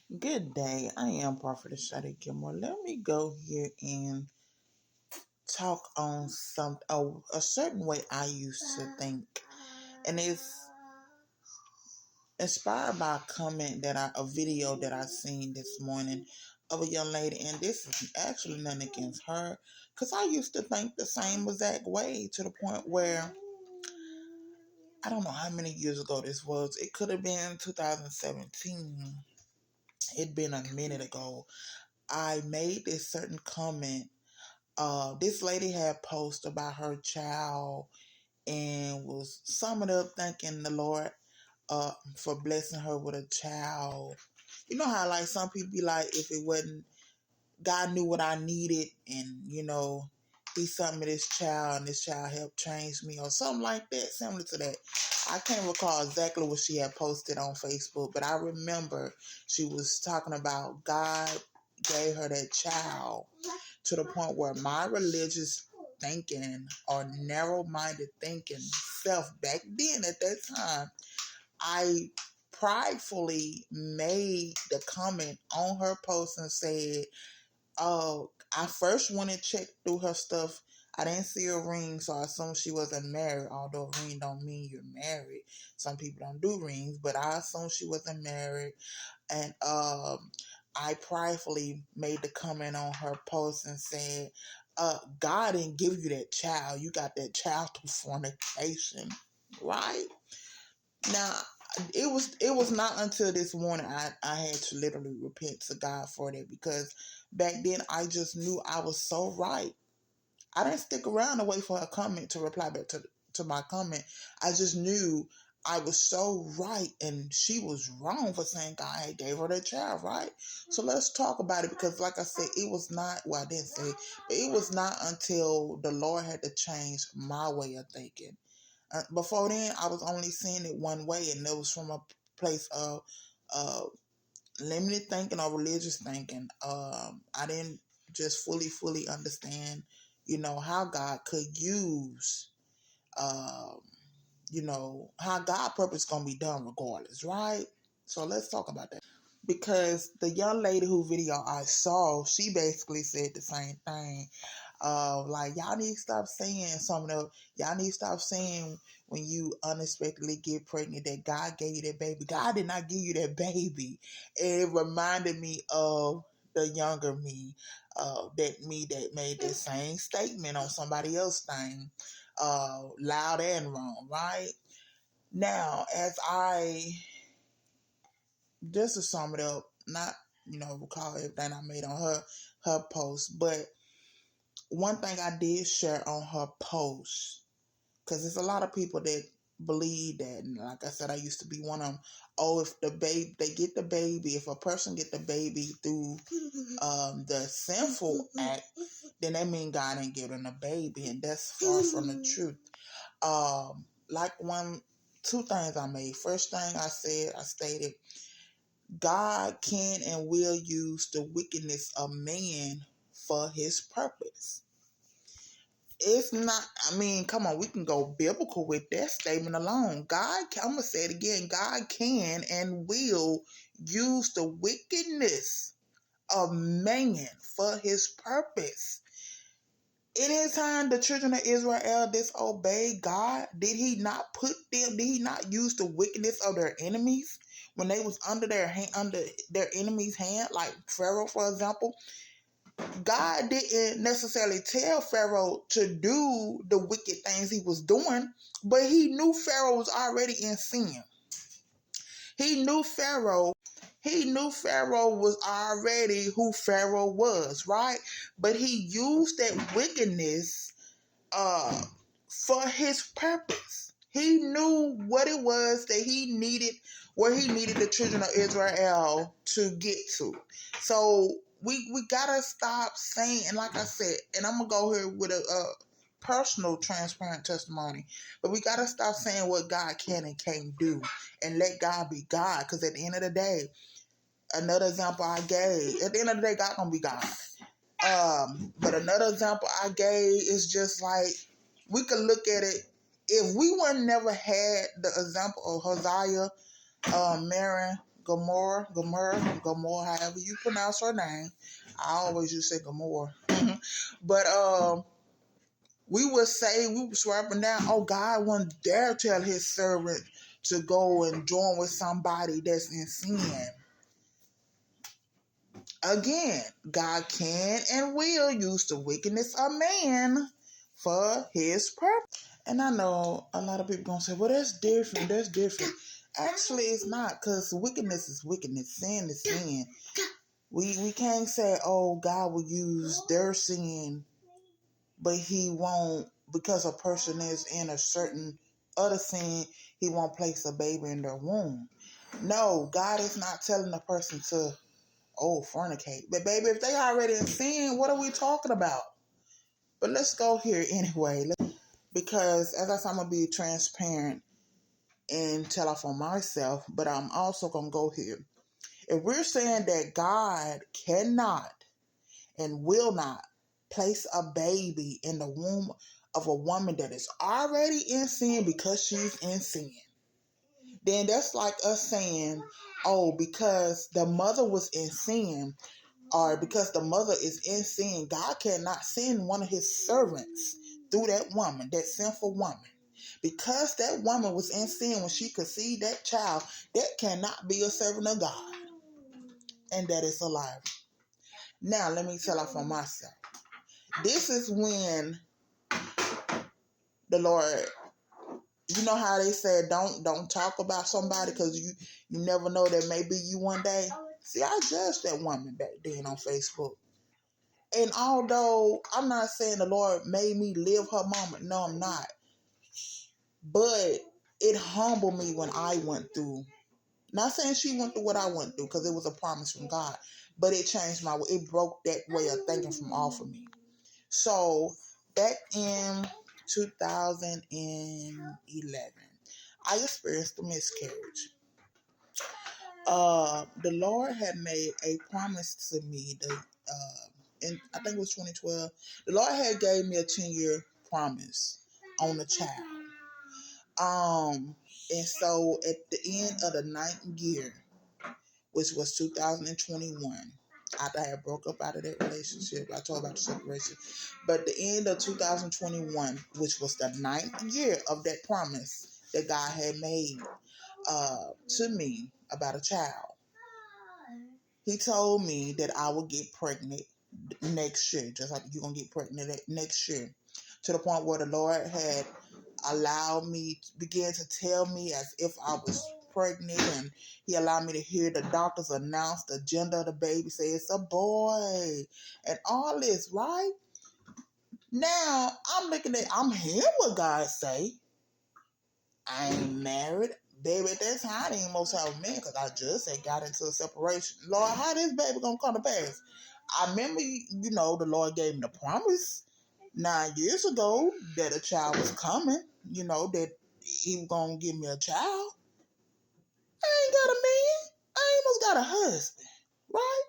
Good day. I am Prophetess Shadi Gilmore. Let me go here and talk on a certain way I used to think, and it's inspired by a video that I seen this morning of a young lady, and this is actually nothing against her, because I used to think the same exact way to the point where I don't know how many years ago this was. It could have been 2017. It'd been a minute ago. I made this certain comment. This lady had posted about her child and was summing up thanking the Lord for blessing her with a child. You know how like some people be like, if it wasn't God knew what I needed, and He sent me this child, and this child helped change me, or something like that, similar to that. I can't recall exactly what she had posted on Facebook, but I remember she was talking about God gave her that child to the point where my religious thinking or narrow-minded thinking self back then at that time, I pridefully made the comment on her post and said, "Oh, I first went and checked through her stuff. I didn't see a ring, so I assumed she wasn't married. Although a ring don't mean you're married. Some people don't do rings, but I assumed she wasn't married. And I pridefully made the comment on her post and said, God didn't give you that child. You got that child through fornication, right?" Now, it was not until this morning I had to literally repent to God for that, because back then I just knew I was so right. I didn't stick around to wait for her comment to reply back to my comment. I just knew I was so right and she was wrong for saying God had gave her that child, right? So let's talk about it, because like I said, it was not, well, I didn't say, but it was not until the Lord had to change my way of thinking. Before then, I was only seeing it one way, and it was from a place of uh, limited thinking or religious thinking. I didn't just fully understand, how God could use, um, how God purpose gonna be done regardless, right? So let's talk about that. Because the young lady who video I saw, she basically said the same thing. Like, y'all need to stop saying y'all need to stop saying when you unexpectedly get pregnant that God gave you that baby. God did not give you that baby. And it reminded me of the younger me, that made the same statement on somebody else's thing, loud and wrong, right? Now, as I just to sum it up, not recall everything I made on her post, but one thing I did share on her post, because there's a lot of people that believe that, and like I said, I used to be one of them. Oh, if they get the baby, if a person get the baby through the sinful act, then that means God ain't giving them a baby, and that's far from the truth. Like two things I made. First thing I stated, God can and will use the wickedness of man for His purpose. It's not, come on, we can go biblical with that statement alone. I'm going to say it again, God can and will use the wickedness of man for His purpose. Anytime the children of Israel disobeyed God, did He not use the wickedness of their enemies when they was under their enemy's hand, like Pharaoh, for example? God didn't necessarily tell Pharaoh to do the wicked things he was doing, but he knew Pharaoh was already in sin. He knew Pharaoh was already who Pharaoh was, right? But he used that wickedness for his purpose. He knew what it was that he needed, where he needed the children of Israel to get to. So we gotta stop saying, and like I said, and I'm gonna go here with a personal transparent testimony, but we gotta stop saying what God can and can't do and let God be God, because at the end of the day, another example I gave, at the end of the day, God gonna be God. But another example I gave is just like, we could look at it, if we would never had the example of Hosea marrying Gomorrah, however you pronounce her name. I always used to say Gomorrah. But we would swear up and down, oh, God wouldn't dare tell his servant to go and join with somebody that's in sin. Again, God can and will use the wickedness of man for his purpose. And I know a lot of people gonna say, well, that's different. That's different. Actually, it's not, because wickedness is wickedness. Sin is sin. We can't say, oh, God will use their sin, but he won't, because a person is in a certain other sin, he won't place a baby in their womb. No, God is not telling a person to, fornicate. But baby, if they already in sin, what are we talking about? But let's go here anyway. Because as I said, I'm going to be transparent and tell off on myself, but I'm also going to go here. If we're saying that God cannot and will not place a baby in the womb of a woman that is already in sin because she's in sin, then that's like us saying, oh, because the mother was in sin, or because the mother is in sin, God cannot send one of his servants through that woman, that sinful woman. Because that woman was in sin when she conceived that child, that cannot be a servant of God. And that is a lie. Now, let me tell off on myself. This is when the Lord, you know how they said, don't talk about somebody because you never know that may be you one day. See, I judged that woman back then on Facebook. And although I'm not saying the Lord made me live her moment, no, I'm not. But it humbled me when I went through. Not saying she went through what I went through, because it was a promise from God. But it changed it broke that way of thinking from off of me. So back in 2011, I experienced a miscarriage. The Lord had made a promise to me and I think it was 2012. The Lord had gave me a 10-year promise on a child. And so at the end of the 9th year, which was 2021, after I had broke up out of that relationship, I told about the separation. But the end of 2021, which was the 9th year of that promise that God had made to me about a child, he told me that I would get pregnant next year, just like you're going to get pregnant next year. To the point where the Lord had allowed me, began to tell me as if I was pregnant, and he allowed me to hear the doctors announce the gender of the baby, say it's a boy, and all this, right? Now, I'm hearing what God say. I ain't married. Baby, at that time, I didn't most have a man, because I just had got into a separation. Lord, how this baby gonna come to pass? I remember, the Lord gave me the promise 9 years ago that a child was coming, that he was gonna give me a child. I ain't got a man. I almost got a husband, right?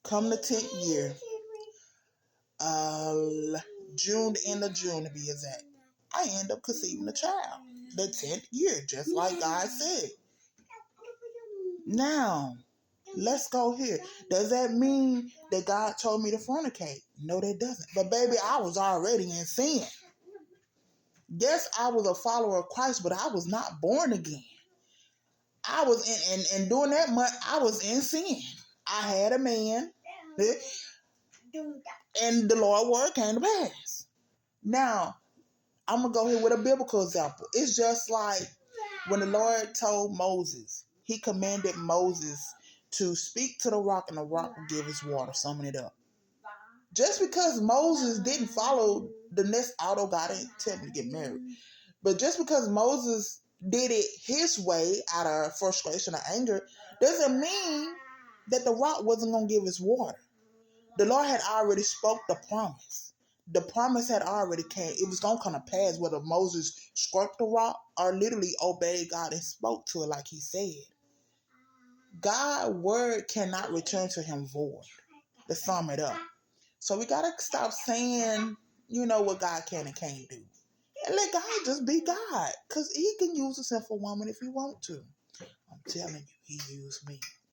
Come the 10th year, June, the end of June to be exact, I end up conceiving a child. The 10th year, just like God said. Now, let's go here. Does that mean that God told me to fornicate? No, that doesn't. But baby, I was already in sin. Yes, I was a follower of Christ, but I was not born again. I was and during that month, I was in sin. I had a man, and the Lord word came to pass. Now, I'm going to go here with a biblical example. It's just like when the Lord told Moses, he commanded Moses to speak to the rock, and the rock would give his water, summing it up. Just because Moses didn't follow the next, although God didn't tell him to get married, but just because Moses did it his way out of frustration or anger, doesn't mean that the rock wasn't going to give his water. The Lord had already spoke the promise. The promise had already came. It was going to come to pass whether Moses struck the rock or literally obeyed God and spoke to it like he said. God's word cannot return to him void. To sum it up. So we got to stop saying, what God can and can't do. And let God just be God. Because he can use a sinful woman if he want to. I'm telling you, he used me.